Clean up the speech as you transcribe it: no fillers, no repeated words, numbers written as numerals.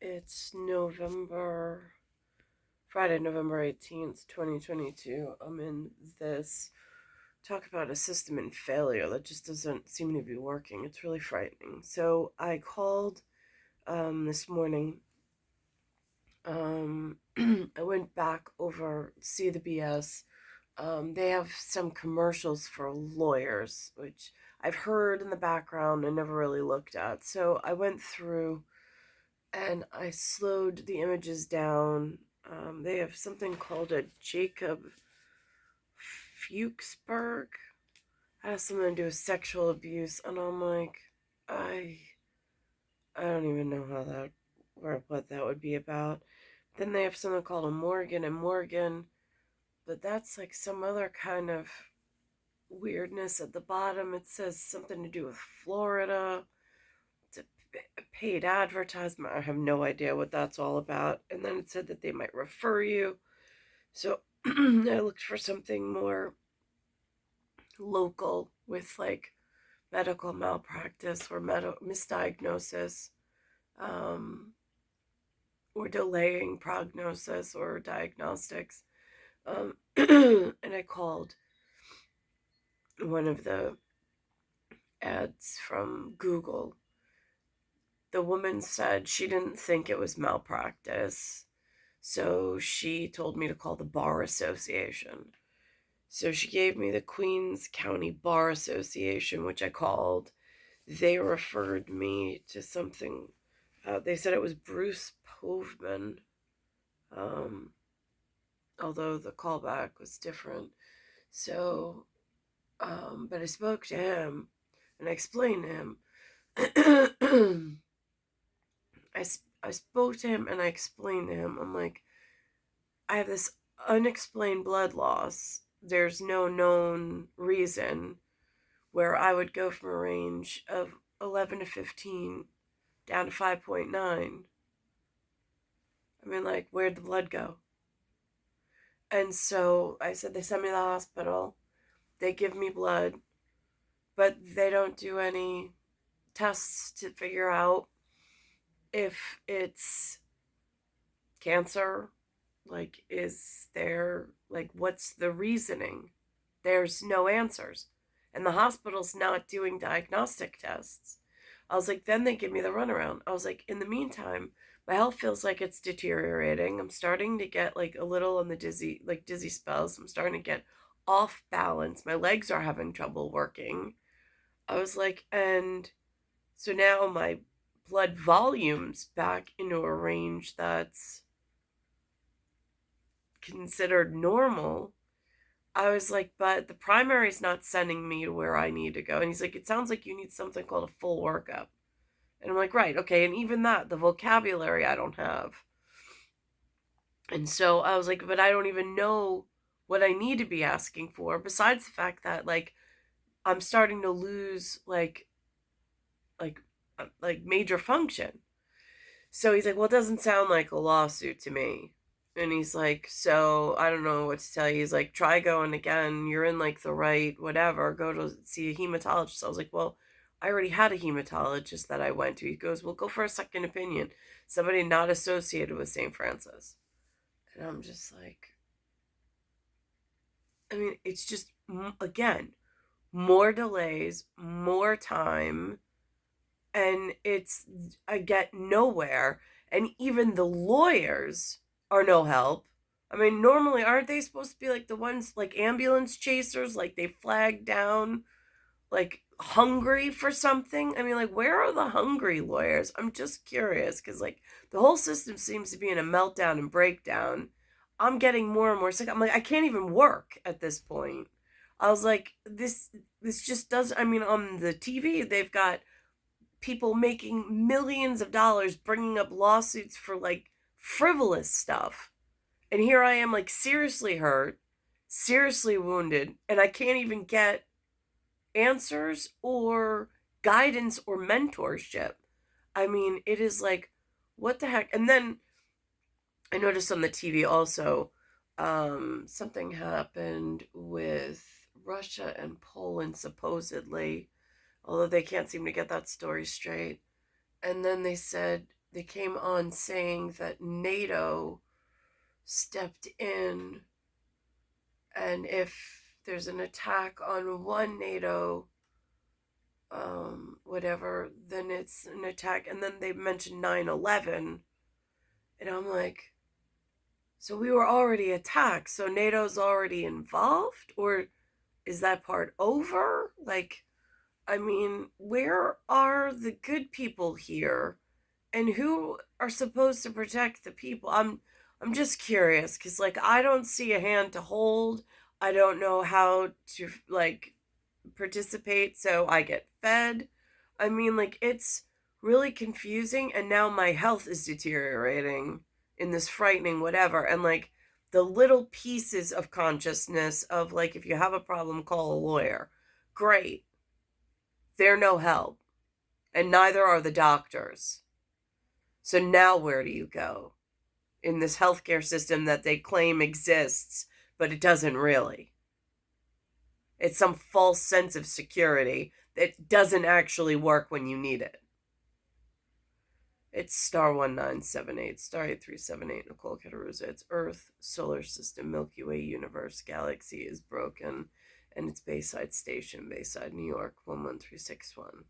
It's Friday, November 18th, 2022. I'm in this talk about a system in failure that just doesn't seem to be working. It's really frightening. So I called this morning. I went back over to see the BS. They have some commercials for lawyers, which I've heard in the background and never really looked at. So I went through and I slowed the images down. They have something called a Jacob Fuchsberg. It has something to do with sexual abuse, and I'm like, I I don't even know how that or what that would be about. Then they have something called a Morgan and Morgan, but that's like some other kind of weirdness at the bottom. It says something to do with Florida. It's a paid advertisement. I have no idea what that's all about. And then it said that they might refer you. So I looked for something more local with like medical malpractice or misdiagnosis, um, or delaying prognosis or diagnostics. And I called one of the ads from Google. The woman said she didn't think it was malpractice, so she told me to call the Bar Association. So she gave me the Queens County Bar Association, which I called. They referred me to something. They said it was Bruce Povman, um, although the callback was different. So, but I spoke to him and I explained to him. I spoke to him and I explained to him, I'm like, I have this unexplained blood loss. There's no known reason where I would go from a range of 11 to 15 down to 5.9. I mean, like, where'd the blood go? And so I said, they sent me to the hospital. They give me blood, but they don't do any tests to figure out if it's cancer. Like, is there, like, what's the reasoning? There's no answers. And the hospital's not doing diagnostic tests. I was like, then they give me the runaround. I was like, in the meantime, my health feels like it's deteriorating. I'm starting to get like a little on the dizzy spells. I'm starting to get off balance. My legs are having trouble working. I was like, and so now my blood volume's back into a range that's considered normal. I was like, but the primary's not sending me to where I need to go. And he's like, it sounds like you need something called a full workup. And I'm like, right, okay. And even that, the vocabulary I don't have. And so I was like, but I don't even know what I need to be asking for, besides the fact that, like, I'm starting to lose, like, like major function. So he's like, well, it doesn't sound like a lawsuit to me. And he's like, so I don't know what to tell you. He's like, try going again. You're in like the right, whatever. Go to see a hematologist. I was like, well, I already had a hematologist that I went to. He goes, well, go for a second opinion. Somebody not associated with St. Francis. And I'm just like, I mean, it's just, again, more delays, more time, and I get nowhere. And even the lawyers are no help. I mean, normally aren't they supposed to be like the ones like ambulance chasers, like they flag down like hungry for something? I mean, like, where are the hungry lawyers? I'm just curious because like the whole system seems to be in a meltdown and breakdown. I'm getting more and more sick. I'm like, I can't even work at this point. I was like, this just does. I mean, on the TV they've got people making millions of dollars bringing up lawsuits for like frivolous stuff. And here I am, like, seriously hurt, seriously wounded, and I can't even get answers or guidance or mentorship. I mean, it is like, what the heck? And then I noticed on the TV also, something happened with Russia and Poland, supposedly, although they can't seem to get that story straight. And then they said they came on saying that NATO stepped in, and if there's an attack on one NATO whatever, then it's an attack. And then they mentioned 9/11, and I'm like, so we were already attacked, so NATO's already involved? Or is that part over? Like, I mean, where are the good people here? And who are supposed to protect the people? I'm just curious, because like I don't see a hand to hold. I don't know how to like participate so I get fed. I mean, like, it's really confusing, and now my health is deteriorating in this frightening whatever. And like the little pieces of consciousness of like, if you have a problem, call a lawyer. Great. They're no help, and neither are the doctors. So now where do you go in this healthcare system that they claim exists, but it doesn't really? It's some false sense of security that doesn't actually work when you need it. It's star 1978, star 8378, Nicole Cattaruzza. It's Earth, solar system, Milky Way, universe, galaxy is broken, and it's Bayside Station, Bayside, New York, 11361.